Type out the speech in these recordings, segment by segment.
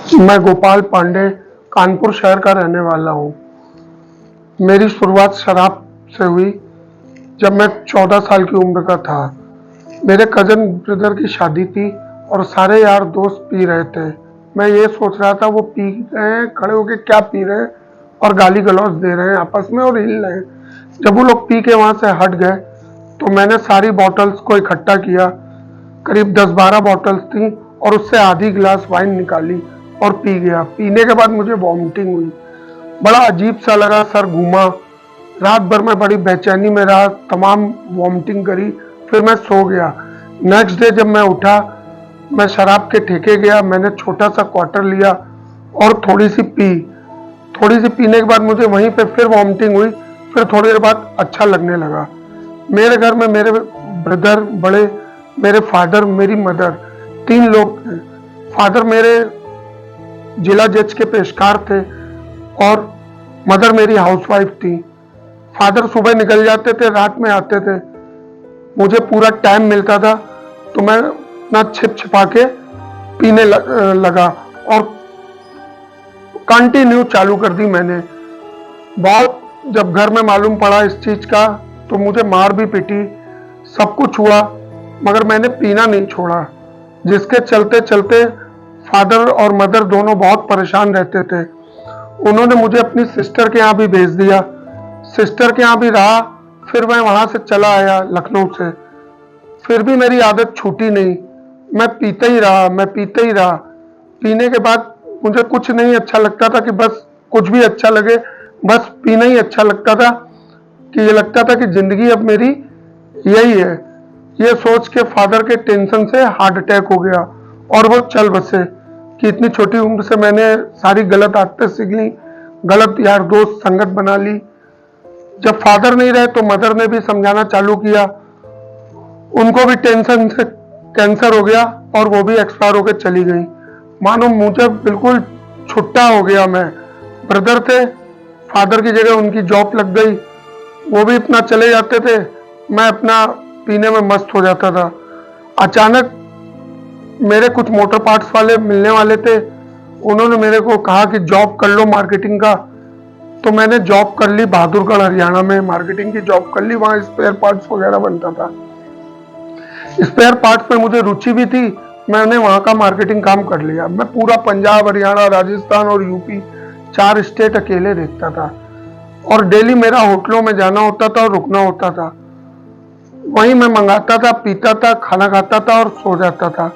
मैं गोपाल पांडे कानपुर शहर का रहने वाला हूँ। मेरी शुरुआत शराब से हुई जब मैं 14 साल की उम्र का था। मेरे कज़न ब्रदर की शादी थी और सारे यार दोस्त पी रहे थे। मैं ये सोच रहा था वो पी रहे हैं, खड़े होके क्या पी रहे हैं और गाली गलौज दे रहे हैं आपस में और हिल रहे हैं। जब वो लोग पी के वहाँ से हट गए तो मैंने सारी बॉटल्स को इकट्ठा किया। करीब 10-12 बॉटल्स थी और उससे आधी गिलास वाइन निकाली और पी गया। पीने के बाद मुझे वॉमिटिंग हुई, बड़ा अजीब सा लगा, सर घूमा। रात भर मैं बड़ी बेचैनी में रहा, तमाम वॉमिटिंग करी, फिर मैं सो गया। नेक्स्ट डे जब मैं उठा, मैं शराब के ठेके गया। मैंने छोटा सा क्वार्टर लिया और थोड़ी सी पी। थोड़ी सी पीने के बाद मुझे वहीं पे फिर वॉमिटिंग हुई। फिर थोड़ी देर बाद अच्छा लगने लगा। मेरे घर में मेरे ब्रदर बड़े, मेरे फादर, मेरी मदर, 3 लोग थे। फादर मेरे जिला जज के पेशकार थे और मदर मेरी हाउसवाइफ थी। फादर सुबह निकल जाते थे, रात में आते थे। मुझे पूरा टाइम मिलता था तो मैं अपना छिप छिपा के पीने लगा और कंटिन्यू चालू कर दी मैंने। बहुत जब घर में मालूम पड़ा इस चीज का तो मुझे मार भी पिटी, सब कुछ हुआ, मगर मैंने पीना नहीं छोड़ा। जिसके चलते चलते फादर और मदर दोनों बहुत परेशान रहते थे। उन्होंने मुझे अपनी सिस्टर के यहाँ भी भेज दिया। सिस्टर के यहाँ भी रहा, फिर मैं वहाँ से चला आया लखनऊ से। फिर भी मेरी आदत छूटी नहीं। मैं पीते ही रहा, मैं पीते ही रहा। पीने के बाद मुझे कुछ नहीं अच्छा लगता था कि बस कुछ भी अच्छा लगे, बस पीना ही अच्छा लगता था। कि ये लगता था कि जिंदगी अब मेरी यही है। ये सोच के फादर के टेंशन से हार्ट अटैक हो गया और वो चल बसे कि इतनी छोटी उम्र से मैंने सारी गलत आदतें सीख ली, गलत यार दोस्त संगत बना ली। जब फादर नहीं रहे तो मदर ने भी समझाना चालू किया। उनको भी टेंशन से कैंसर हो गया और वो भी एक्सपायर होकर चली गई। मानो मुझे बिल्कुल छुट्टा हो गया मैं। ब्रदर थे, फादर की जगह उनकी जॉब लग गई, वो भी अपना चले जाते थे, मैं अपना पीने में मस्त हो जाता था। अचानक मेरे कुछ मोटर पार्ट्स वाले मिलने वाले थे। उन्होंने मेरे को कहा कि जॉब कर लो मार्केटिंग का। तो मैंने जॉब कर ली बहादुरगढ़ हरियाणा में, मार्केटिंग की जॉब कर ली। वहाँ स्पेयर पार्ट्स वगैरह बनता था। स्पेयर पार्ट्स में मुझे रुचि भी थी, मैंने वहाँ का मार्केटिंग काम कर लिया। मैं पूरा पंजाब, हरियाणा, राजस्थान और यूपी 4 स्टेट अकेले देखता था और डेली मेरा होटलों में जाना होता था और रुकना होता था। वहीं मैं मंगाता था, पीता था, खाना खाता था और सो जाता था।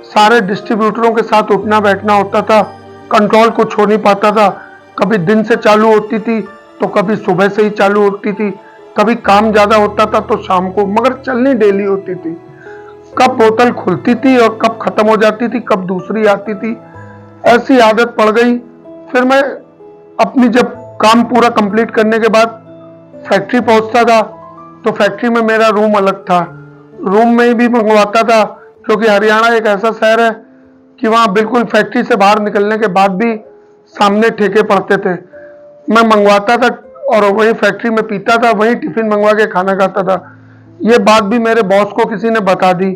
सारे डिस्ट्रीब्यूटरों के साथ उठना बैठना होता था, कंट्रोल कुछ हो नहीं पाता था। कभी दिन से चालू होती थी तो कभी सुबह से ही चालू होती थी, कभी काम ज्यादा होता था तो शाम को, मगर चलनी डेली होती थी। कब बोतल खुलती थी और कब खत्म हो जाती थी, कब दूसरी आती थी, ऐसी आदत पड़ गई। फिर मैं अपनी जब काम पूरा कंप्लीट करने के बाद फैक्ट्री पहुंचता था तो फैक्ट्री में मेरा रूम अलग था। रूम में ही भी मंगवाता था क्योंकि हरियाणा एक ऐसा शहर है कि वहाँ बिल्कुल फैक्ट्री से बाहर निकलने के बाद भी सामने ठेके पड़ते थे। मैं मंगवाता था और वहीं फैक्ट्री में पीता था, वहीं टिफिन मंगवा के खाना खाता था। ये बात भी मेरे बॉस को किसी ने बता दी।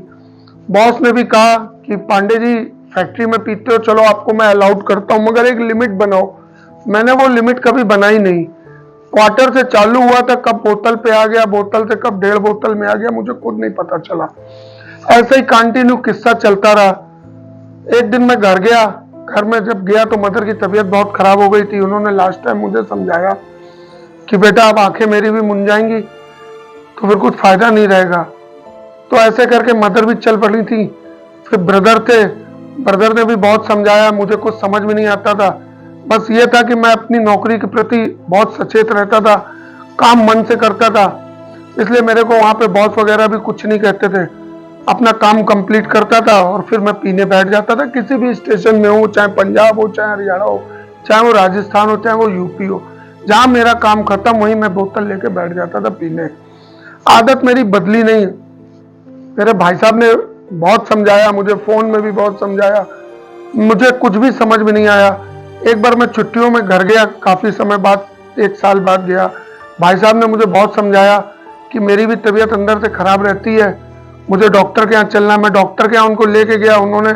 बॉस ने भी कहा कि पांडे जी फैक्ट्री में पीते हो, चलो आपको मैं अलाउड करता हूँ, मगर एक लिमिट बनाओ। मैंने वो लिमिट कभी बनाई नहीं। क्वार्टर से चालू हुआ था, कब बोतल पे आ गया, बोतल से कब 1.5 बोतल में आ गया, मुझे खुद नहीं पता चला। ऐसे ही कंटिन्यू किस्सा चलता रहा। एक दिन मैं घर गया। घर में जब गया तो मदर की तबीयत बहुत खराब हो गई थी। उन्होंने लास्ट टाइम मुझे समझाया कि बेटा अब आंखें मेरी भी मुन जाएंगी तो फिर कुछ फायदा नहीं रहेगा। तो ऐसे करके मदर भी चल पड़ी थी। फिर ब्रदर थे, ब्रदर ने भी बहुत समझाया, मुझे कुछ समझ में नहीं आता था। बस ये था कि मैं अपनी नौकरी के प्रति बहुत सचेत रहता था, काम मन से करता था, इसलिए मेरे को वहां पे बॉस वगैरह भी कुछ नहीं कहते थे। अपना काम कंप्लीट करता था और फिर मैं पीने बैठ जाता था। किसी भी स्टेशन में हो, चाहे पंजाब हो, चाहे हरियाणा हो, चाहे वो राजस्थान हो, चाहे वो यूपी हो, जहां मेरा काम खत्म वहीं मैं बोतल लेके बैठ जाता था पीने। आदत मेरी बदली नहीं। मेरे भाई साहब ने बहुत समझाया, मुझे फोन में भी बहुत समझाया, मुझे कुछ भी समझ में नहीं आया। एक बार मैं छुट्टियों में घर गया, काफी समय बाद, 1 साल बाद गया। भाई साहब ने मुझे बहुत समझाया कि मेरी भी तबीयत अंदर से खराब रहती है, मुझे डॉक्टर के यहाँ चलना। मैं डॉक्टर के यहाँ उनको लेके गया। उन्होंने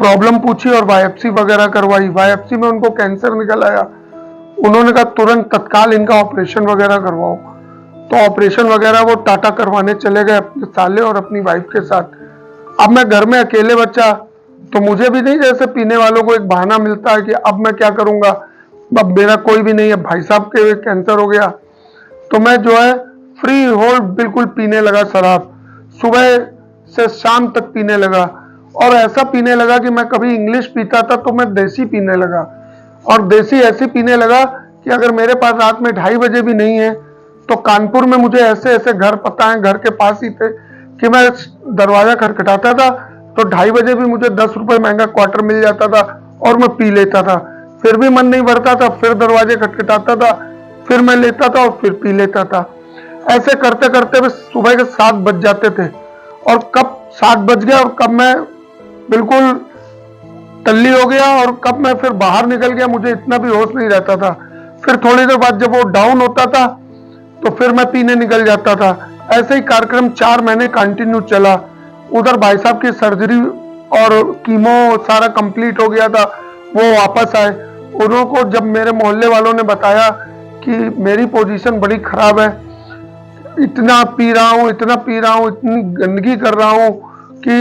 प्रॉब्लम पूछी और बायोप्सी वगैरह करवाई। बायोप्सी में उनको कैंसर निकल आया। उन्होंने कहा तुरंत तत्काल इनका ऑपरेशन वगैरह करवाओ। तो ऑपरेशन वगैरह वो टाटा करवाने चले गए अपने साले और अपनी वाइफ के साथ। अब मैं घर में अकेले बच्चा, तो मुझे भी नहीं जैसे पीने वालों को एक बहाना मिलता है कि अब मैं क्या करूंगा, अब मेरा कोई भी नहीं है, भाई साहब के कैंसर हो गया। तो मैं जो है फ्री होल्ड बिल्कुल पीने लगा शराब, सुबह से शाम तक पीने लगा। और ऐसा पीने लगा कि मैं कभी इंग्लिश पीता था तो मैं देसी पीने लगा, और देसी ऐसी पीने लगा कि अगर मेरे पास रात में 2:30 बजे भी नहीं है तो कानपुर में मुझे ऐसे ऐसे घर पता है, घर के पास ही थे, कि मैं दरवाजा खटखटाता था तो 2:30 बजे भी मुझे 10 रुपए महंगा क्वार्टर मिल जाता था और मैं पी लेता था। फिर भी मन नहीं भरता था, फिर दरवाजे खटखटाता था, फिर मैं लेता था और फिर पी लेता था। ऐसे करते करते सुबह के 7 बज जाते थे, और कब 7 बज गया और कब मैं बिल्कुल टल्ली हो गया और कब मैं फिर बाहर निकल गया, मुझे इतना भी होश नहीं रहता था। फिर थोड़ी देर बाद जब वो डाउन होता था तो फिर मैं पीने निकल जाता था। ऐसे ही कार्यक्रम 4 महीने कंटिन्यू चला। उधर भाई साहब की सर्जरी और कीमो सारा कंप्लीट हो गया था, वो वापस आए। उन्हों को जब मेरे मोहल्ले वालों ने बताया कि मेरी पोजीशन बड़ी खराब है, इतना पी रहा हूँ, इतना पी रहा हूँ, इतनी गंदगी कर रहा हूँ, कि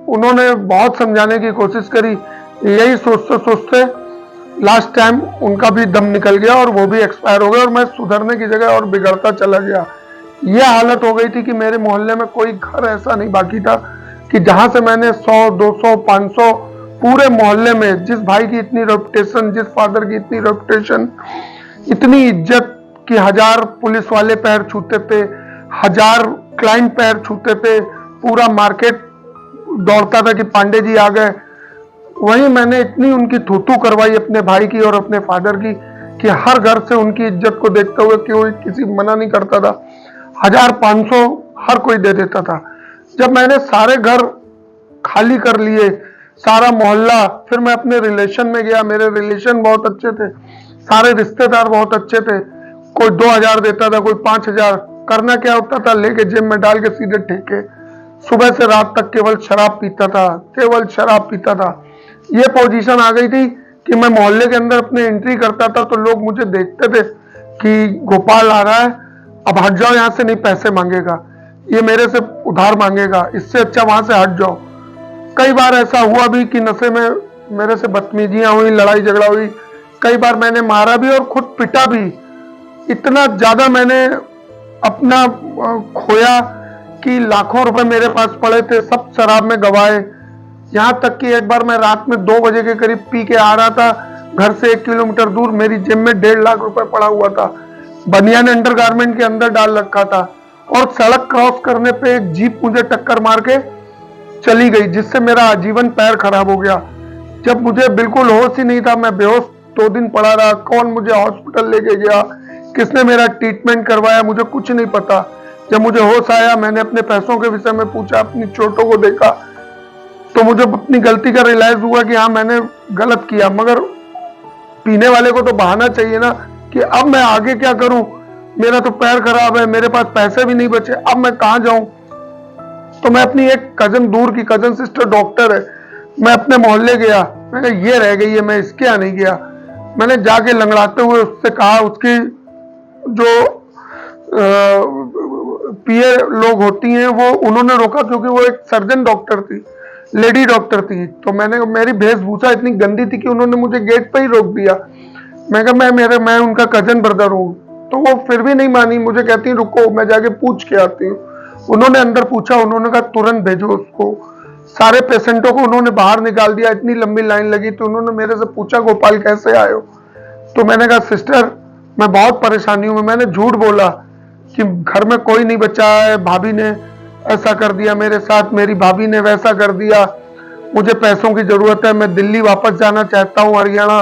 उन्होंने बहुत समझाने की कोशिश करी। यही सोचते सोचते लास्ट टाइम उनका भी दम निकल गया और वो भी एक्सपायर हो गया, और मैं सुधरने की जगह और बिगड़ता चला गया। यह हालत हो गई थी कि मेरे मोहल्ले में कोई घर ऐसा नहीं बाकी था कि जहां से मैंने 100, 200, 500 पूरे मोहल्ले में, जिस भाई की इतनी रेपुटेशन, जिस फादर की इतनी रेपुटेशन, इतनी इज्जत कि 1000 पुलिस वाले पैर छूते थे, 1000 क्लाइंट पैर छूते थे, पूरा मार्केट दौड़ता था कि पांडे जी आ गए। वहीं मैंने इतनी उनकी थूथू करवाई अपने भाई की और अपने फादर की कि हर घर से उनकी इज्जत को देखते हुए कोई किसी मना नहीं करता था। 1000, 500 हर कोई दे देता था। जब मैंने सारे घर खाली कर लिए, सारा मोहल्ला, फिर मैं अपने रिलेशन में गया। मेरे रिलेशन बहुत अच्छे थे, सारे रिश्तेदार बहुत अच्छे थे। कोई 2000 देता था, कोई 5000। करना क्या होता था, लेके जेब में डाल के सीधे ठेके, सुबह से रात तक केवल शराब पीता था, केवल शराब पीता था। ये पोजीशन आ गई थी कि मैं मोहल्ले के अंदर अपने एंट्री करता था तो लोग मुझे देखते थे कि गोपाल आ रहा है, अब हट जाओ यहाँ से, नहीं पैसे मांगेगा, ये मेरे से उधार मांगेगा, इससे अच्छा वहां से हट जाओ। कई बार ऐसा हुआ भी कि नशे में मेरे से बदतमीजियां हुई, लड़ाई झगड़ा हुई। कई बार मैंने मारा भी और खुद पिटा भी। इतना ज्यादा मैंने अपना खोया कि लाखों रुपए मेरे पास पड़े थे, सब शराब में गवाए। यहाँ तक कि एक बार मैं रात में 2 बजे के करीब पी के आ रहा था, घर से 1 किलोमीटर दूर मेरी जेब में 1.5 लाख रुपए पड़ा हुआ था, बनियान अंडरगारमेंट के अंदर डाल रखा था, और सड़क क्रॉस करने पे एक जीप मुझे टक्कर मार के चली गई, जिससे मेरा आजीवन पैर खराब हो गया। जब मुझे बिल्कुल होश ही नहीं था, मैं बेहोश 2 दिन पड़ा रहा। कौन मुझे हॉस्पिटल लेके गया, किसने मेरा ट्रीटमेंट करवाया, मुझे कुछ नहीं पता। जब मुझे होश आया, मैंने अपने पैसों के विषय में पूछा, अपनी चोटों को देखा, तो मुझे अपनी गलती का रियलाइज हुआ कि हाँ मैंने गलत किया। मगर पीने वाले को तो बहाना चाहिए ना कि अब मैं आगे क्या करूं, मेरा तो पैर खराब है, मेरे पास पैसे भी नहीं बचे, अब मैं कहां जाऊं। तो मैं अपनी एक कजन, दूर की कजन सिस्टर डॉक्टर है, मैं अपने मोहल्ले गया, मैंने ये रह गई है, मैं इसके यहाँ नहीं गया। मैंने जाके लंगड़ाते हुए उससे कहा, उसकी जो पीए लोग होती हैं वो, उन्होंने रोका, क्योंकि वो एक सर्जन डॉक्टर थी, लेडी डॉक्टर थी। तो मेरी वेशभूषा इतनी गंदी थी कि उन्होंने मुझे गेट पे ही रोक दिया। मैं कहा मैं उनका कजन ब्रदर हूँ। तो वो फिर भी नहीं मानी, मुझे कहती रुको मैं जाके पूछ के आती हूँ। उन्होंने अंदर पूछा, उन्होंने कहा तुरंत भेजो उसको। सारे पेशेंटों को उन्होंने बाहर निकाल दिया, इतनी लंबी लाइन लगी। तो उन्होंने मेरे से पूछा, गोपाल कैसे आए हो? तो मैंने कहा सिस्टर मैं बहुत परेशानी हूँ। मैंने झूठ बोला कि घर में कोई नहीं बचा है, भाभी ने ऐसा कर दिया मेरे साथ, मेरी भाभी ने वैसा कर दिया, मुझे पैसों की जरूरत है, मैं दिल्ली वापस जाना चाहता हूँ, हरियाणा,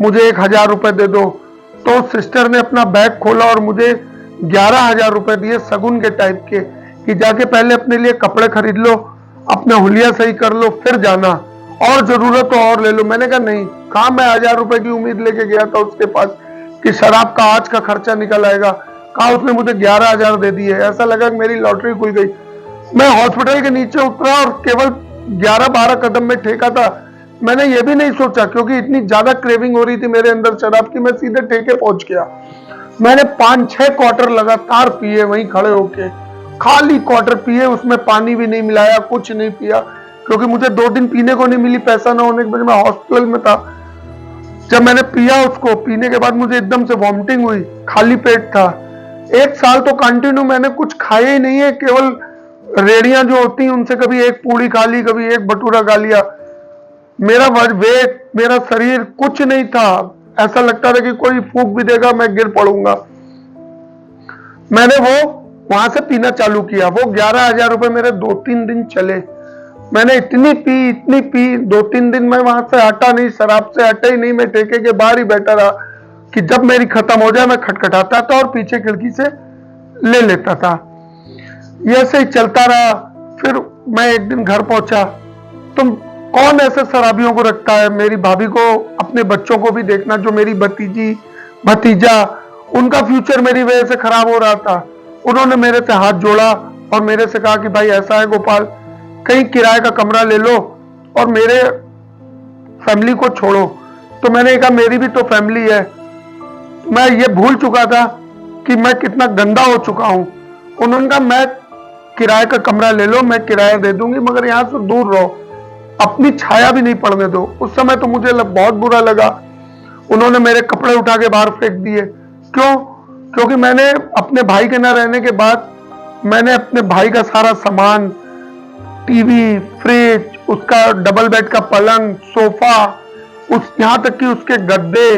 मुझे 1000 रुपए दे दो। तो सिस्टर ने अपना बैग खोला और मुझे 11,000 रुपए दिए, सगुन के टाइप के, कि जाके पहले अपने लिए कपड़े खरीद लो, अपना हुलिया सही कर लो, फिर जाना, और जरूरत हो और ले लो। मैंने कहा नहीं, कहा मैं 1000 रुपए की उम्मीद लेके गया था उसके पास कि शराब का आज का खर्चा निकल आएगा। कहा उसने मुझे 11,000 दे दिए। ऐसा लगा कि मेरी लॉटरी खुल गई। मैं हॉस्पिटल के नीचे उतरा और केवल 11-12 कदम में ठेका था, मैंने ये भी नहीं सोचा, क्योंकि इतनी ज्यादा क्रेविंग हो रही थी मेरे अंदर शराब की, मैं सीधे ठेके पहुंच गया। मैंने 5-6 क्वार्टर लगातार पिए वहीं खड़े होके, खाली क्वार्टर पिए, उसमें पानी भी नहीं मिलाया, कुछ नहीं पिया, क्योंकि मुझे 2 दिन पीने को नहीं मिली, पैसा ना होने की वजह, मैं हॉस्पिटल में था। जब मैंने पिया उसको, पीने के बाद मुझे एकदम से वॉमिटिंग हुई, खाली पेट था। 1 साल तो कंटिन्यू मैंने कुछ खाया ही नहीं है, केवल रेड़ियां जो होती हैं उनसे कभी एक पूड़ी खा ली, कभी एक भटूरा खा लिया। मेरा वेट, मेरा शरीर कुछ नहीं था, ऐसा लगता था कि कोई फूंक भी देगा मैं गिर पड़ूंगा। मैंने वो वहां से पीना चालू किया। वो 11,000 रुपए मेरे 2-3 दिन चले। मैंने इतनी पी 2-3 दिन में वहां से हटा नहीं, शराब से हटा ही नहीं। मैं ठेके के बाहर ही बैठा रहा कि जब मेरी खत्म हो जाए मैं खटखटाता था और पीछे खिड़की से ले लेता था। ये ऐसे ही चलता रहा। फिर मैं एक दिन घर पहुंचा। तुम कौन ऐसे शराबियों को रखता है? मेरी भाभी को, अपने बच्चों को भी देखना, जो मेरी भतीजी भतीजा, उनका फ्यूचर मेरी वजह से खराब हो रहा था। उन्होंने मेरे से हाथ जोड़ा और मेरे से कहा कि भाई ऐसा है गोपाल, कहीं किराए का कमरा ले लो और मेरे फैमिली को छोड़ो। तो मैंने कहा मेरी भी तो फैमिली है। मैं ये भूल चुका था कि मैं कितना गंदा हो चुका हूं। उन्होंने कहा मैं किराए का कमरा ले लो, मैं किराया दे दूंगी, मगर यहां से दूर रहो, अपनी छाया भी नहीं पड़ने दो। उस समय तो मुझे बहुत बुरा लगा। उन्होंने मेरे कपड़े उठा के बाहर फेंक दिए। क्यों? क्योंकि मैंने अपने भाई के न रहने के बाद मैंने अपने भाई का सारा सामान, टीवी, फ्रिज, उसका डबल बेड का पलंग, सोफा, यहां तक कि उसके गद्दे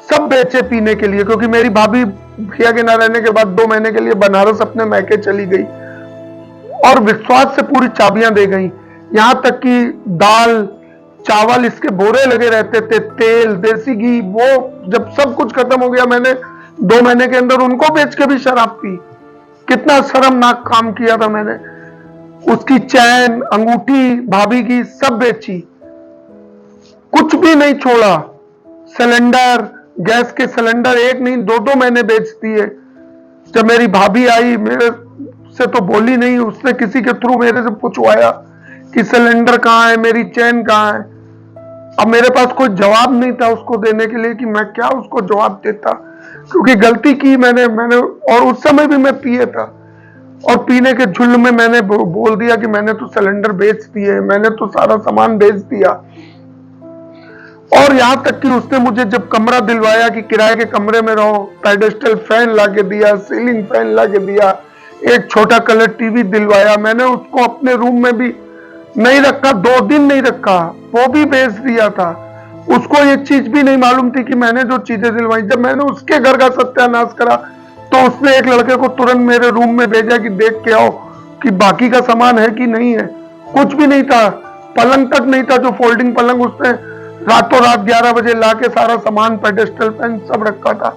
सब बेचे पीने के लिए। क्योंकि मेरी भाभी भैया के न रहने के बाद 2 महीने के लिए बनारस अपने मैके चली गई और विश्वास से पूरी चाबियां दे गई। यहां तक कि दाल चावल इसके बोरे लगे रहते थे, तेल, देसी घी, वो जब सब कुछ खत्म हो गया, मैंने 2 महीने के अंदर उनको बेच के भी शराब पी। कितना शर्मनाक काम किया था मैंने। उसकी चैन, अंगूठी भाभी की सब बेची, कुछ भी नहीं छोड़ा। सिलेंडर, गैस के सिलेंडर 1 नहीं 2-2 महीने बेच दिए। जब मेरी भाभी आई, मेरे से तो बोली नहीं, उसने किसी के थ्रू मेरे से पूछवाया कि सिलेंडर कहाँ है, मेरी चैन कहाँ है। अब मेरे पास कोई जवाब नहीं था उसको देने के लिए कि मैं क्या उसको जवाब देता, क्योंकि गलती की मैंने और उस समय भी मैं पिए था और पीने के झुल्ल में मैंने बोल दिया कि मैंने तो सिलेंडर बेच दिए, मैंने तो सारा सामान बेच दिया। और यहां तक कि उसने मुझे जब कमरा दिलवाया कि किराए के कमरे में रहो, पेडेस्टल फैन लाके दिया, सीलिंग फैन लाके दिया, एक छोटा कलर टीवी दिलवाया। मैंने उसको अपने रूम में भी नहीं रखा, 2 दिन नहीं रखा, वो भी बेच दिया था। उसको ये चीज भी नहीं मालूम थी कि मैंने जो चीजें दिलवाई। जब मैंने उसके घर का सत्यानाश करा तो उसने एक लड़के को तुरंत मेरे रूम में भेजा कि देख के आओ कि बाकी का सामान है कि नहीं है। कुछ भी नहीं था, पलंग तक नहीं था, जो फोल्डिंग पलंग उसने रातों रात 11 बजे लाके सारा सामान, पेडेस्टल फैन सब रखा था,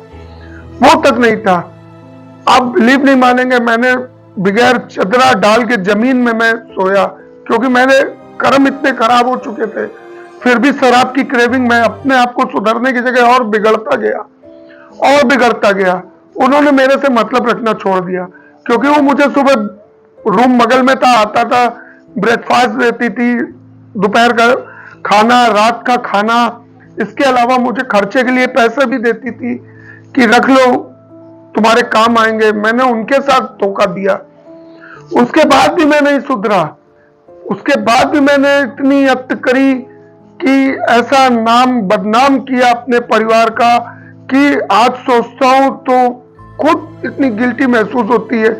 वो तक नहीं था। आप बिलीव नहीं मानेंगे, मैंने बगैर चदरा डाल के जमीन में मैं सोया, क्योंकि मेरे कर्म इतने खराब हो चुके थे। फिर भी शराब की क्रेविंग, मैं अपने आप को सुधरने की जगह और बिगड़ता गया और बिगड़ता गया। उन्होंने मेरे से मतलब रखना छोड़ दिया, क्योंकि वो मुझे सुबह रूम बगल में था, आता था, ब्रेकफास्ट देती थी, दोपहर का खाना, रात का खाना, इसके अलावा मुझे खर्चे के लिए पैसे भी देती थी कि रख लो, तुम्हारे काम आएंगे। मैंने उनके साथ धोखा दिया। उसके बाद भी मैं नहीं सुधरा। उसके बाद भी मैंने इतनी हद करी कि ऐसा नाम बदनाम किया अपने परिवार का कि आज सोचता हूं तो खुद इतनी गिल्टी महसूस होती है।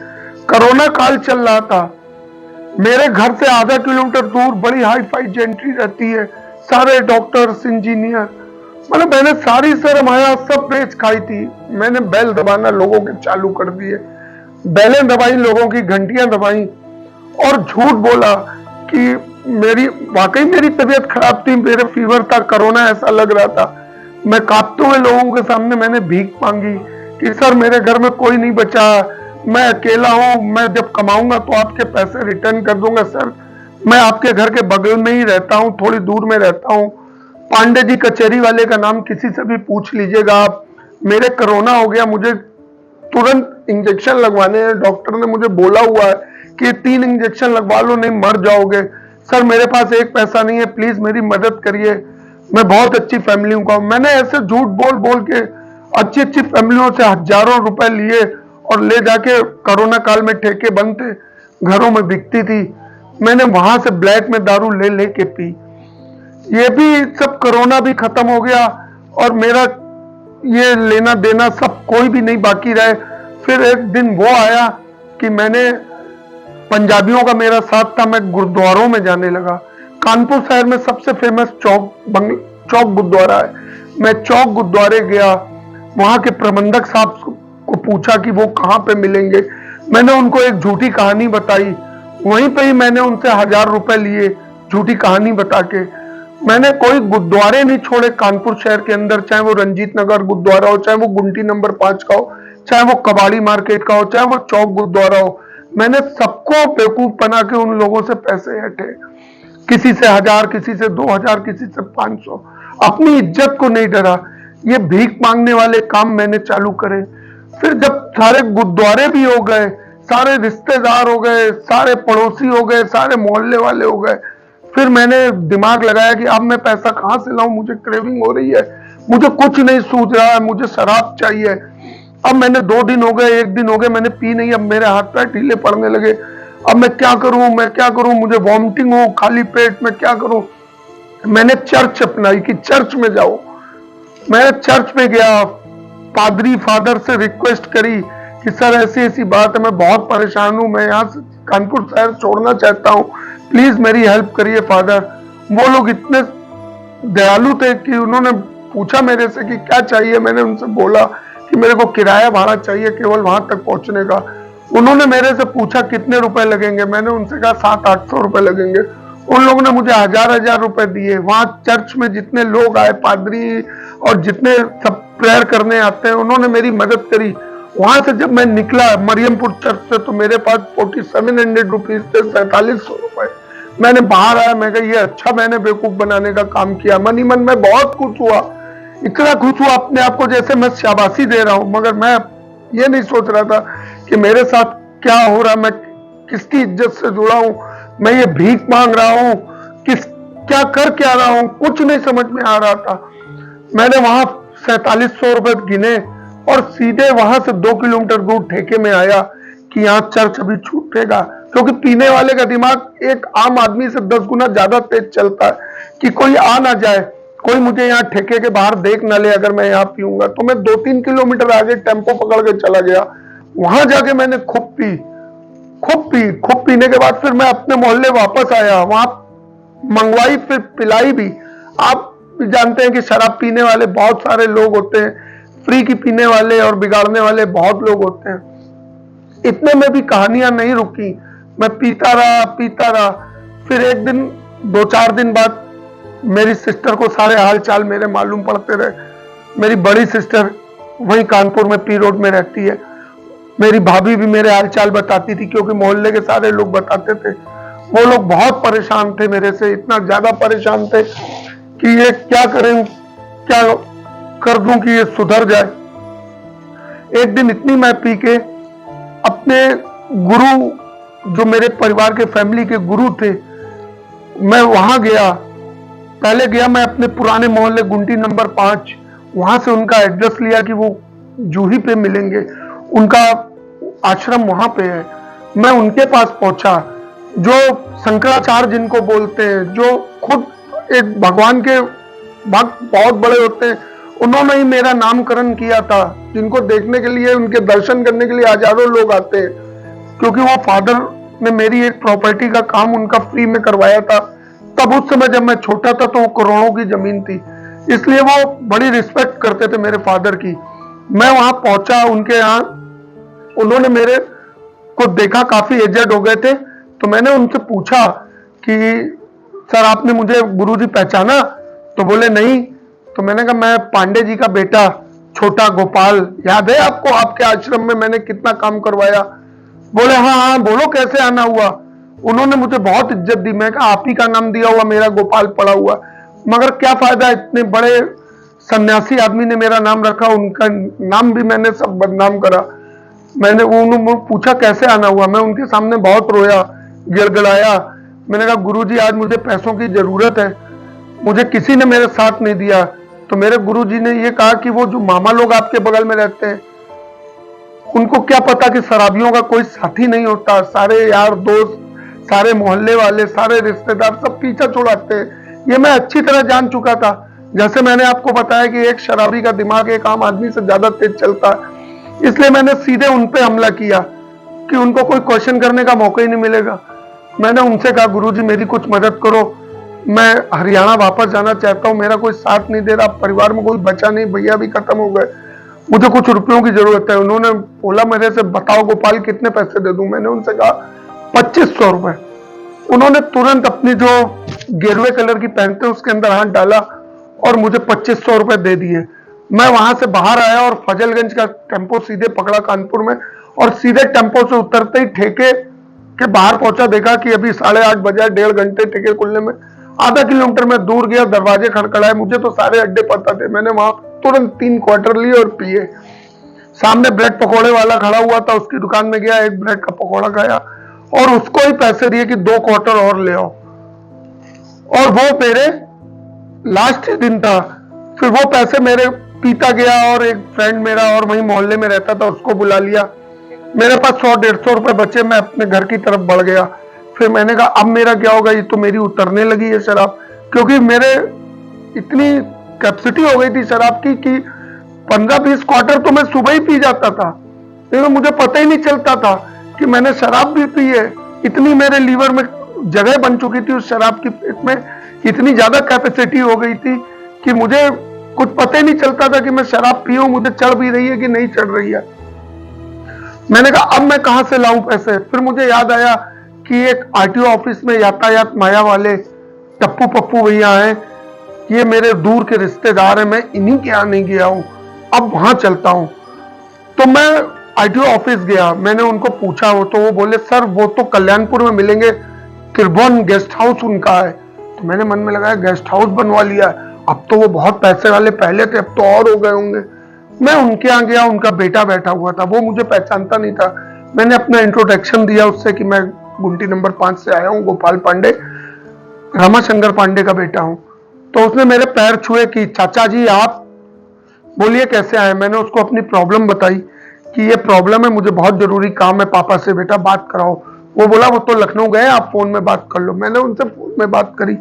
कोरोना काल चल रहा था, मेरे घर से आधा किलोमीटर दूर बड़ी हाई फाई जेंट्री रहती है, सारे डॉक्टर्स, इंजीनियर, मतलब मैंने सारी सरमाया सब बेच खाई थी। मैंने बैल दबाना लोगों के चालू कर दिए, बैलें दबाई, लोगों की घंटियां दबाई और झूठ बोला कि वाकई मेरी तबीयत खराब थी, मेरे फीवर था, कोरोना ऐसा लग रहा था। मैं कांपते हुए लोगों के सामने मैंने भीख मांगी कि सर मेरे घर में कोई नहीं बचा, मैं अकेला हूं, मैं जब कमाऊंगा तो आपके पैसे रिटर्न कर दूंगा सर, मैं आपके घर के बगल में ही रहता हूं, थोड़ी दूर में रहता हूं, पांडे जी कचहरी वाले का नाम किसी से भी पूछ लीजिएगा आप। मेरे कोरोना हो गया, मुझे तुरंत इंजेक्शन लगवाने हैं, डॉक्टर ने मुझे बोला हुआ है कि 3 इंजेक्शन लगवा लो नहीं मर जाओगे। सर मेरे पास एक पैसा नहीं है, प्लीज मेरी मदद करिए, मैं बहुत अच्छी फैमिली का हूं। मैंने ऐसे झूठ बोल बोल के अच्छी अच्छी फैमिलियों से हजारों रुपए लिए और ले जाके, कोरोना काल में ठेके बंद थे, घरों में बिकती थी, मैंने वहां से ब्लैक में दारू ले लेके पी। ये भी सब, कोरोना भी खत्म हो गया और मेरा ये लेना देना सब कोई भी नहीं बाकी रहे। फिर एक दिन वो आया कि मैंने, पंजाबियों का मेरा साथ था, मैं गुरुद्वारों में जाने लगा। कानपुर शहर में सबसे फेमस चौक गुरुद्वारा है। मैं चौक गुरुद्वारे गया, वहां के प्रबंधक साहब को पूछा कि वो कहाँ पे मिलेंगे। मैंने उनको एक झूठी कहानी बताई, वहीं पे ही मैंने उनसे 1000 रुपए लिए झूठी कहानी बता के। मैंने कोई गुरुद्वारे नहीं छोड़े कानपुर शहर के अंदर, चाहे वो रंजीत नगर गुरुद्वारा हो, चाहे वो गुंटी नंबर 5 का हो, चाहे वो कबाड़ी मार्केट का हो, चाहे वो चौक गुरुद्वारा हो। मैंने सबको बेवकूफ बना के उन लोगों से पैसे हटे, किसी से 1000, किसी से 2000, किसी से 500। अपनी इज्जत को नहीं डरा। ये भीख मांगने वाले काम मैंने चालू करे। फिर जब सारे गुरुद्वारे भी हो गए, सारे रिश्तेदार हो गए, सारे पड़ोसी हो गए, सारे मोहल्ले वाले हो गए, फिर मैंने दिमाग लगाया कि अब मैं पैसा कहां से लाऊं, मुझे क्रेविंग हो रही है, मुझे कुछ नहीं सूझ रहा है, मुझे शराब चाहिए। अब मैंने 2 दिन हो गए, 1 दिन हो गए, मैंने पी नहीं, अब मेरे हाथ पैर ढीले पड़ने लगे। अब मैं क्या करूं, मुझे वॉमिटिंग हो, खाली पेट में क्या करूं। मैंने चर्च अपनाई कि चर्च में जाओ। मैं चर्च में गया, पादरी फादर से रिक्वेस्ट करी कि सर ऐसी ऐसी बात है, मैं बहुत परेशान हूं, मैं यहाँ से कानपुर शहर छोड़ना चाहता हूँ, प्लीज मेरी हेल्प करिए फादर। वो लोग इतने दयालु थे कि उन्होंने पूछा मेरे से कि क्या चाहिए। मैंने उनसे बोला कि मेरे को किराया भाड़ा चाहिए केवल वहां तक पहुंचने का। उन्होंने मेरे से पूछा कितने रुपए लगेंगे, मैंने उनसे कहा 700-800 रुपए लगेंगे। उन लोगों ने मुझे 1000 रुपए दिए। वहां चर्च में जितने लोग आए, पादरी और जितने सब प्रेयर करने आते हैं, उन्होंने मेरी मदद करी। वहां से जब मैं निकला मरियमपुर चर्च से, तो मेरे पास 4700 रुपीज थे, 4700 रुपए। मैंने बाहर आया, मैं कहा ये अच्छा मैंने बेवकूफ बनाने का काम किया। मन ही मन में बहुत खुश हुआ, इतना खुश हुआ अपने आप को जैसे मैं शाबाशी दे रहा हूं। मगर मैं ये नहीं सोच रहा था कि मेरे साथ क्या हो रहा, मैं किसकी इज्जत से जुड़ा हूं, मैं ये भीख मांग रहा हूं, क्या कर क्या रहा हूं, कुछ नहीं समझ में आ रहा था। मैंने वहां 4700 रुपए गिने और सीधे वहां से 2 किलोमीटर दूर ठेके में आया कि यहाँ चर्च अभी छूटेगा, क्योंकि पीने वाले का दिमाग एक आम आदमी से 10 गुना ज्यादा तेज चलता है कि कोई आ ना जाए, कोई मुझे यहाँ ठेके के बाहर देख ना ले अगर मैं यहाँ पीऊंगा। तो मैं 2-3 किलोमीटर आगे टेम्पो पकड़ के चला गया। वहां जाके मैंने खूब पीने के बाद फिर मैं अपने मोहल्ले वापस आया, वहां मंगवाई, फिर पिलाई भी। आप भी जानते हैं कि शराब पीने वाले बहुत सारे लोग होते हैं, फ्री की पीने वाले और बिगाड़ने वाले बहुत लोग होते हैं। इतने में भी कहानियां नहीं रुकी, मैं पीता रहा। फिर एक दिन 2-4 दिन बाद मेरी सिस्टर को सारे हाल चाल मेरे मालूम पड़ते रहे। मेरी बड़ी सिस्टर वहीं कानपुर में पी रोड में रहती है। मेरी भाभी भी मेरे हाल चाल बताती थी, क्योंकि मोहल्ले के सारे लोग बताते थे। वो लोग बहुत परेशान थे मेरे से, इतना ज्यादा परेशान थे कि ये क्या करें, क्या कर दूं कि ये सुधर जाए। एक दिन इतनी मैं पी के अपने गुरु, जो मेरे परिवार के फैमिली के गुरु थे, मैं वहां गया। पहले गया मैं अपने पुराने मोहल्ले गुंटी नंबर 5, वहां से उनका एड्रेस लिया कि वो जूही पे मिलेंगे, उनका आश्रम वहां पे है। मैं उनके पास पहुंचा, जो शंकराचार्य जिनको बोलते हैं, जो खुद एक भगवान के भक्त बहुत बड़े होते हैं, उन्होंने ही मेरा नामकरण किया था, जिनको देखने के लिए, उनके दर्शन करने के लिए हजारों लोग आते हैं। क्योंकि वो फादर ने मेरी एक प्रॉपर्टी का काम उनका फ्री में करवाया था। तब उस समय जब मैं छोटा था तो वो करोड़ों की जमीन थी, इसलिए वो बड़ी रिस्पेक्ट करते थे मेरे फादर की। मैं वहां पहुंचा उनके यहाँ, उन्होंने मेरे को देखा, काफी एजेड हो गए थे। तो मैंने उनसे पूछा कि सर आपने मुझे गुरुजी पहचाना? तो बोले नहीं। तो मैंने कहा मैं पांडे जी का बेटा छोटा गोपाल, याद है आपको, आपके आश्रम में मैंने कितना काम करवाया? बोले हाँ, बोलो कैसे आना हुआ। उन्होंने मुझे बहुत इज्जत दी। मैं कहा आप ही का नाम दिया हुआ मेरा गोपाल पड़ा हुआ, मगर क्या फायदा, इतने बड़े सन्यासी आदमी ने मेरा नाम रखा, उनका नाम भी मैंने सब बदनाम करा। मैंने उन्होंने पूछा कैसे आना हुआ, मैं उनके सामने बहुत रोया, गिड़गिड़ाया। मैंने कहा गुरुजी आज मुझे पैसों की जरूरत है, मुझे किसी ने मेरे साथ नहीं दिया। तो मेरे गुरुजी ने ये कहा कि वो जो मामा लोग आपके बगल में रहते हैं उनको क्या पता कि शराबियों का कोई साथी नहीं होता, सारे यार दोस्त, सारे मोहल्ले वाले, सारे रिश्तेदार सब पीछा छुड़ाते हैं। ये मैं अच्छी तरह जान चुका था। जैसे मैंने आपको बताया कि एक शराबी का दिमाग एक आम आदमी से ज्यादा तेज चलता है, इसलिए मैंने सीधे उन पे हमला किया कि उनको कोई क्वेश्चन करने का मौका ही नहीं मिलेगा। मैंने उनसे कहा गुरुजी मेरी कुछ मदद करो, मैं हरियाणा वापस जाना चाहता हूँ, मेरा कोई साथ नहीं दे रहा, परिवार में कोई बचा नहीं, भैया भी खत्म हो गए, मुझे कुछ रुपयों की जरूरत है। उन्होंने बोला मेरे से बताओ गोपाल कितने पैसे दे दूं। मैंने उनसे कहा 2500 रुपए। उन्होंने तुरंत अपनी जो गेरुए कलर की पैंट थी उसके अंदर हाथ डाला और मुझे 2500 रुपए दे दिए। मैं वहां से बाहर आया और फजलगंज का टेम्पो सीधे पकड़ा कानपुर में, और सीधे टेम्पो से उतरते ही ठेके के बाहर पहुंचा, देखा कि अभी 8:30 बजे, 1.5 घंटे ठेके खुलने में। आधा किलोमीटर में दूर गया, दरवाजे खड़खड़ाए, मुझे तो सारे अड्डे पता थे। मैंने वहां तुरंत 3 क्वार्टर लिए और पिए। सामने ब्रेड पकोड़े वाला खड़ा हुआ था, उसकी दुकान में गया, एक ब्रेड का पकोड़ा खाया और उसको ही पैसे दिए कि 2 क्वार्टर और ले आओ। और वो मेरे लास्ट दिन था। फिर वो पैसे मेरे पीता गया और एक फ्रेंड मेरा और वही मोहल्ले में रहता था उसको बुला लिया। मेरे पास 100-150 रुपए बचे, मैं अपने घर की तरफ बढ़ गया। फिर मैंने कहा अब मेरा क्या होगा, ये तो मेरी उतरने लगी है शराब, क्योंकि मेरे इतनी कैपेसिटी हो गई थी शराब की कि 15-20 क्वार्टर तो मैं सुबह ही पी जाता था, लेकिन मुझे पता ही नहीं चलता था कि मैंने शराब भी पी है। इतनी मेरे लीवर में जगह बन चुकी थी उस शराब की, इसमें इतनी ज्यादा कैपेसिटी हो गई थी कि मुझे कुछ पता ही नहीं चलता था कि मैं शराब पी हूं, मुझे चढ़ भी रही है कि नहीं चढ़ रही है। मैंने कहा अब मैं कहां से लाऊं पैसे। फिर मुझे याद आया कि एक आरटीओ ऑफिस में यातायात माया वाले टप्पू पप्पू भैया हैं, ये मेरे दूर के रिश्तेदार हैं, मैं इन्हीं के यहाँ नहीं गया हूं, अब वहां चलता हूं। तो मैं आरटीओ ऑफिस गया, मैंने उनको पूछा, तो वो बोले सर वो तो कल्याणपुर में मिलेंगे, त्रिभुवन गेस्ट हाउस उनका है। तो मैंने मन में लगाया गेस्ट हाउस बनवा लिया, अब तो वो बहुत पैसे वाले पहले थे, अब तो और हो गए होंगे। मैं उनके यहाँ गया, उनका बेटा बैठा हुआ था, वो मुझे पहचानता नहीं था। मैंने अपना इंट्रोडक्शन दिया उससे कि मैं गुंटी नंबर 5 से आया हूँ, गोपाल पांडे, रमाशंकर पांडे का बेटा हूँ। तो उसने मेरे पैर छुए कि चाचा जी आप, बोलिए कैसे आए। मैंने उसको अपनी प्रॉब्लम बताई कि ये प्रॉब्लम है, मुझे बहुत जरूरी काम है पापा से, बेटा बात कराओ। वो बोला वो तो लखनऊ गए, आप फोन में बात कर लो। मैंने उनसे फोन में बात करी।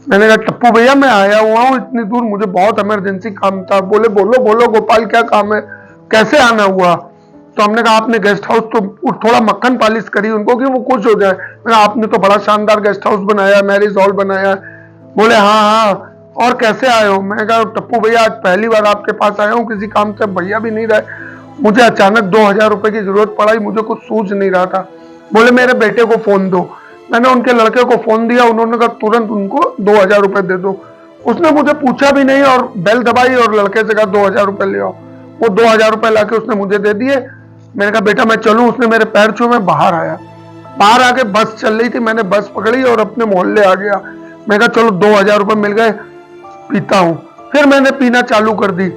मैंने कहा टप्पू भैया मैं आया हुआ हूँ इतनी दूर, मुझे बहुत इमरजेंसी काम था। बोले बोलो बोलो गोपाल क्या काम है, कैसे आना हुआ। तो हमने कहा आपने गेस्ट हाउस, तो थोड़ा मक्खन पालिश करी उनको कि वो खुश हो जाए। मैंने कहा आपने तो बड़ा शानदार गेस्ट हाउस बनाया, मैरिज हॉल बनाया। बोले हाँ हाँ, और कैसे आए हो। मैंने कहा टप्पू भैया आज पहली बार आपके पास आया हूँ किसी काम से, भैया भी नहीं रहे, मुझे अचानक 2000 रुपए की जरूरत पड़ी, मुझे कुछ सूझ नहीं रहा था। बोले मेरे बेटे को फोन दो। मैंने उनके लड़के को फोन दिया, उन्होंने कहा तुरंत उनको 2000 रुपए दे दो। उसने मुझे पूछा भी नहीं और बेल दबाई और लड़के से कहा 2000 रुपए ले आओ। वो 2000 रुपए लाके उसने मुझे दे दिए। मैंने कहा बेटा मैं चलूं, उसने मेरे पैर छुए, मैं बाहर आया। बाहर आके बस चल रही थी, मैंने बस पकड़ी और अपने मोहल्ले आ गया। मैं कहा चलो 2000 रुपए मिल गए, पीता हूं। फिर मैंने पीना चालू कर दी।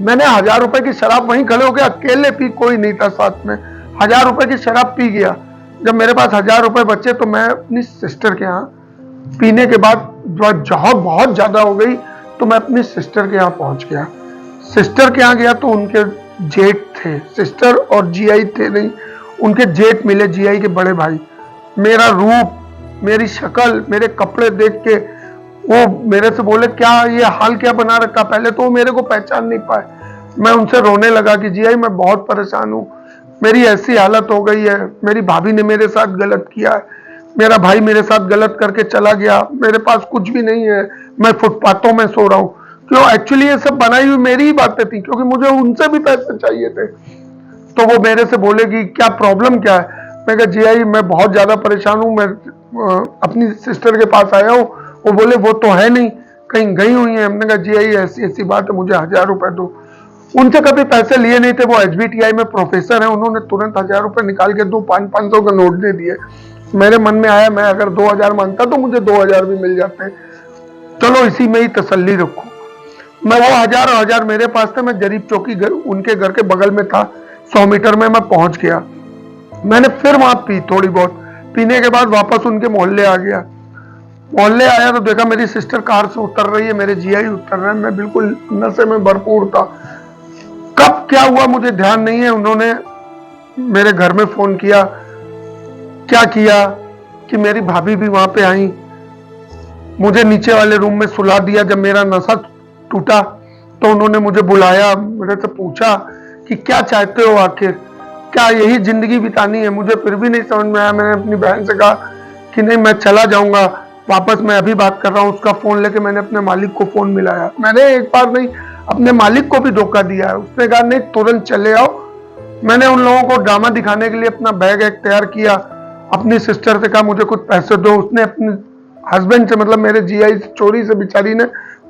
मैंने 1000 रुपए की शराब वहीं खड़े होकर अकेले पी, कोई नहीं था साथ में, 1000 रुपए की शराब पी गया। जब मेरे पास 1000 रुपए बचे तो मैं अपनी सिस्टर के यहाँ, पीने के बाद जहाँ बहुत ज्यादा हो गई तो मैं अपनी सिस्टर के यहाँ पहुंच गया। सिस्टर के यहाँ गया तो उनके जेठ थे, सिस्टर और जीआई थे नहीं, उनके जेठ मिले, जीआई के बड़े भाई। मेरा रूप, मेरी शक्ल, मेरे कपड़े देख के वो मेरे से बोले क्या ये हाल क्या बना रखा। पहले तो वो मेरे को पहचान नहीं पाए। मैं उनसे रोने लगा कि जीआई मैं बहुत परेशान हूँ, मेरी ऐसी हालत हो गई है, मेरी भाभी ने मेरे साथ गलत किया है, मेरा भाई मेरे साथ गलत करके चला गया, मेरे पास कुछ भी नहीं है, मैं फुटपाथों में सो रहा हूँ। क्यों, एक्चुअली ये सब बनाई हुई मेरी ही बातें थी, क्योंकि मुझे उनसे भी पैसे चाहिए थे। तो वो मेरे से बोले कि क्या प्रॉब्लम क्या है। मैं कहा जीआई मैं बहुत ज्यादा परेशान हूँ, मैं अपनी सिस्टर के पास आया हूँ। वो बोले वो तो है नहीं, कहीं गई हुई है। हमने कहा जीआई ऐसी ऐसी बात है, मुझे 1000 रुपए दो। उनसे कभी पैसे लिए नहीं थे, वो एचबीटीआई में प्रोफेसर है, उन्होंने तुरंत 1000 रुपए निकाल के 500 के नोट दे दिए। मेरे मन में आया मैं अगर 2000 मांगता तो मुझे 2000 भी मिल जाते, चलो इसी में ही तसल्ली रखो। मैं वो 1000 मेरे पास थे, मैं जरीब चौकी उनके घर के बगल में था, 100 मीटर में मैं पहुंच गया। मैंने फिर वहां पी थोड़ी बहुत, पीने के बाद वापस उनके मोहल्ले आ गया। मोहल्ले आया तो देखा मेरी सिस्टर कार से उतर रही है, मेरे जीआई उतर रहे हैं, मैं बिल्कुल नशे में भरपूर था। कब क्या हुआ मुझे ध्यान नहीं है। उन्होंने मेरे घर में फोन किया, क्या किया कि मेरी भाभी भी वहां पे आई, मुझे नीचे वाले रूम में सुला दिया। जब मेरा नशा टूटा तो उन्होंने मुझे बुलाया, मेरे से पूछा कि क्या चाहते हो, आखिर क्या यही जिंदगी बितानी है। मुझे फिर भी नहीं समझ में आया। मैंने अपनी बहन से कहा कि नहीं, मैं चला जाऊंगा वापस, मैं अभी बात कर रहा हूँ। उसका फोन लेके मैंने अपने मालिक को फोन मिलाया। मैंने एक बार नहीं, अपने मालिक को भी धोखा दिया है। उसने कहा नहीं, तुरंत चले आओ। मैंने उन लोगों को ड्रामा दिखाने के लिए अपना बैग एक तैयार किया, अपनी सिस्टर से कहा मुझे कुछ पैसे दो। उसने अपने हस्बैंड से, मतलब मेरे जीआई से, चोरी से बेचारी ने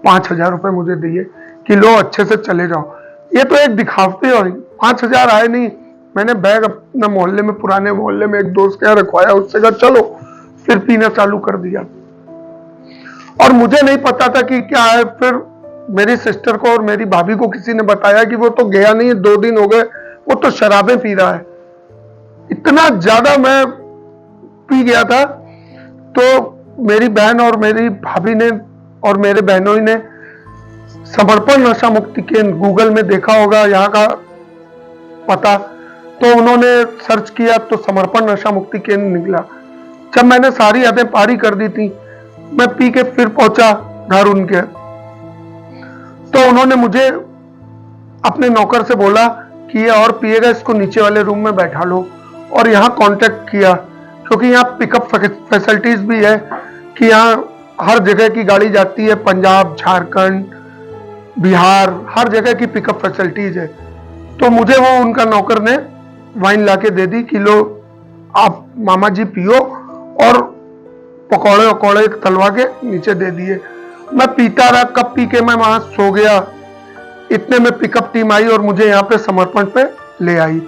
5,000 रुपए मुझे दिए कि लो अच्छे से चले जाओ। ये तो एक दिखावटी हुई। 5,000 आए नहीं। मैंने बैग अपने मोहल्ले में, पुराने मोहल्ले में एक दोस्त के यहाँ रखवाया, उससे कहा चलो, फिर पीना चालू कर दिया। और मुझे नहीं पता था कि क्या है। फिर मेरी सिस्टर को और मेरी भाभी को किसी ने बताया कि वो तो गया नहीं है, 2 दिन हो गए, वो तो शराबें पी रहा है। इतना ज्यादा मैं पी गया था। तो मेरी बहन और मेरी भाभी ने और मेरे बहनों ने समर्पण नशा मुक्ति केंद्र गूगल में देखा होगा, यहाँ का पता, तो उन्होंने सर्च किया तो समर्पण नशा मुक्ति केंद्र निकला। जब मैंने सारी हदें पारी कर दी थी, मैं पी के फिर पहुंचा घर उनके, तो उन्होंने मुझे अपने नौकर से बोला कि ये और पिएगा, इसको नीचे वाले रूम में बैठा लो। और यहाँ कांटेक्ट किया, क्योंकि यहाँ पिकअप फैसिलिटीज भी है कि यहाँ हर जगह की गाड़ी जाती है, पंजाब, झारखंड, बिहार, हर जगह की पिकअप फैसिलिटीज है। तो मुझे वो उनका नौकर ने वाइन लाके दे दी कि लो आप मामा जी पियो, और पकौड़े वकौड़े तलवा के नीचे दे दिए। मैं पीता रहा, कब पी के मैं वहां सो गया। इतने में पिकअप टीम आई और मुझे यहाँ पे समर्पण पे ले आई।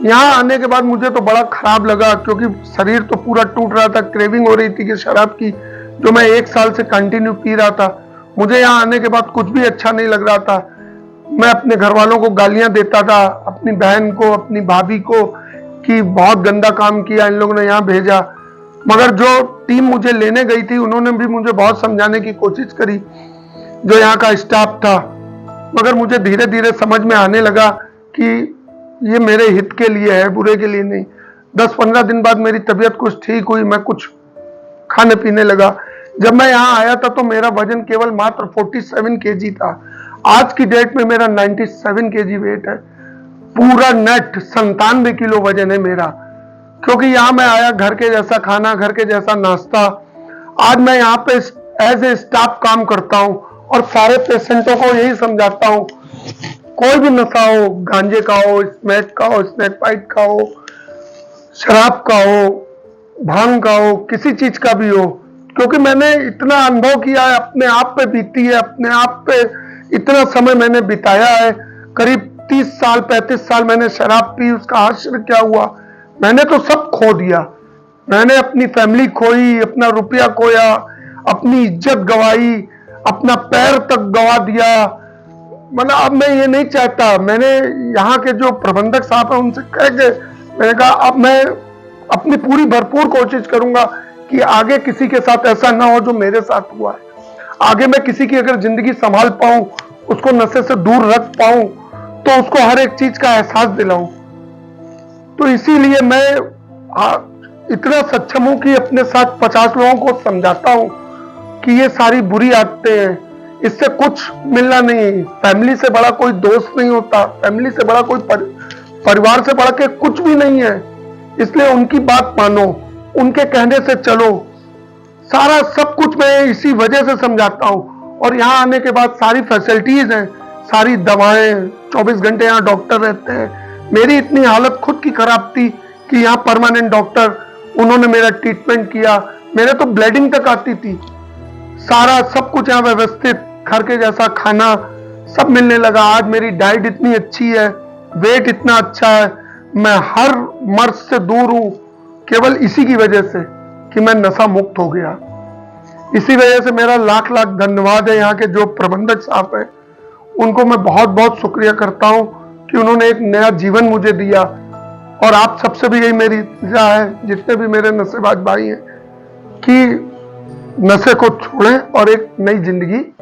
यहाँ आने के बाद मुझे तो बड़ा खराब लगा, क्योंकि शरीर तो पूरा टूट रहा था, क्रेविंग हो रही थी कि शराब की, जो मैं 1 साल से कंटिन्यू पी रहा था। मुझे यहाँ आने के बाद कुछ भी अच्छा नहीं लग रहा था। मैं अपने घर वालों को गालियां देता था, अपनी बहन को, अपनी भाभी को, कि बहुत गंदा काम किया इन लोगों ने, यहाँ भेजा। मगर जो टीम मुझे लेने गई थी, उन्होंने भी मुझे बहुत समझाने की कोशिश करी, जो यहाँ का स्टाफ था। मगर मुझे धीरे धीरे समझ में आने लगा कि ये मेरे हित के लिए है, बुरे के लिए नहीं। 10-15 दिन बाद मेरी तबीयत कुछ ठीक हुई, मैं कुछ खाने पीने लगा। जब मैं यहाँ आया था तो मेरा वजन केवल मात्र 47 केजी था। आज की डेट में मेरा 97 केजी वेट है। पूरा नेट 97 किलो वजन है मेरा, क्योंकि यहाँ मैं आया, घर के जैसा खाना, घर के जैसा नाश्ता। आज मैं यहाँ पे एज ए स्टाफ काम करता हूँ और सारे पेशेंटों को यही समझाता हूँ, कोई भी नशा हो, गांजे का हो, स्मैक का हो, स्नैक पाइट का हो, शराब का हो, भांग का हो, किसी चीज का भी हो, क्योंकि मैंने इतना अनुभव किया है, अपने आप पे बीती है, अपने आप पे इतना समय मैंने बिताया है। करीब 30 साल 35 साल मैंने शराब पी, उसका आश्चर्य क्या हुआ, मैंने तो सब खो दिया। मैंने अपनी फैमिली खोई, अपना रुपया खोया, अपनी इज्जत गवाई, अपना पैर तक गवा दिया। मतलब अब मैं ये नहीं चाहता। मैंने यहाँ के जो प्रबंधक साहब है उनसे कह के मैंने कहा अब मैं अपनी पूरी भरपूर कोशिश करूंगा कि आगे किसी के साथ ऐसा ना हो जो मेरे साथ हुआ है। आगे मैं किसी की अगर जिंदगी संभाल पाऊं, उसको नशे से दूर रख पाऊं, तो उसको हर एक चीज का एहसास दिलाऊं। तो इसीलिए मैं इतना सक्षम हूं कि अपने साथ 50 लोगों को समझाता हूं कि ये सारी बुरी आदतें हैं, इससे कुछ मिलना नहीं। फैमिली से बड़ा कोई दोस्त नहीं होता, फैमिली से बड़ा कोई परिवार से बड़ा के कुछ भी नहीं है। इसलिए उनकी बात मानो, उनके कहने से चलो। सारा सब कुछ मैं इसी वजह से समझाता हूँ। और यहाँ आने के बाद सारी फैसिलिटीज हैं, सारी दवाएं, 24 घंटे यहाँ डॉक्टर रहते हैं। मेरी इतनी हालत खुद की खराब थी कि यहाँ परमानेंट डॉक्टर, उन्होंने मेरा ट्रीटमेंट किया। मेरे तो ब्लीडिंग तक आती थी। सारा सब कुछ यहाँ व्यवस्थित, घर के जैसा खाना सब मिलने लगा। आज मेरी डाइट इतनी अच्छी है, वेट इतना अच्छा है, मैं हर मर्ज से दूर हूं, केवल इसी की वजह से कि मैं नशा मुक्त हो गया। इसी वजह से मेरा लाख लाख धन्यवाद है यहाँ के जो प्रबंधक साहब हैं, उनको मैं बहुत बहुत शुक्रिया करता हूँ कि उन्होंने एक नया जीवन मुझे दिया। और आप सबसे भी यही मेरी इल्तिजा है, जितने भी मेरे नशेबाज भाई हैं, कि नशे को छोड़ें और एक नई जिंदगी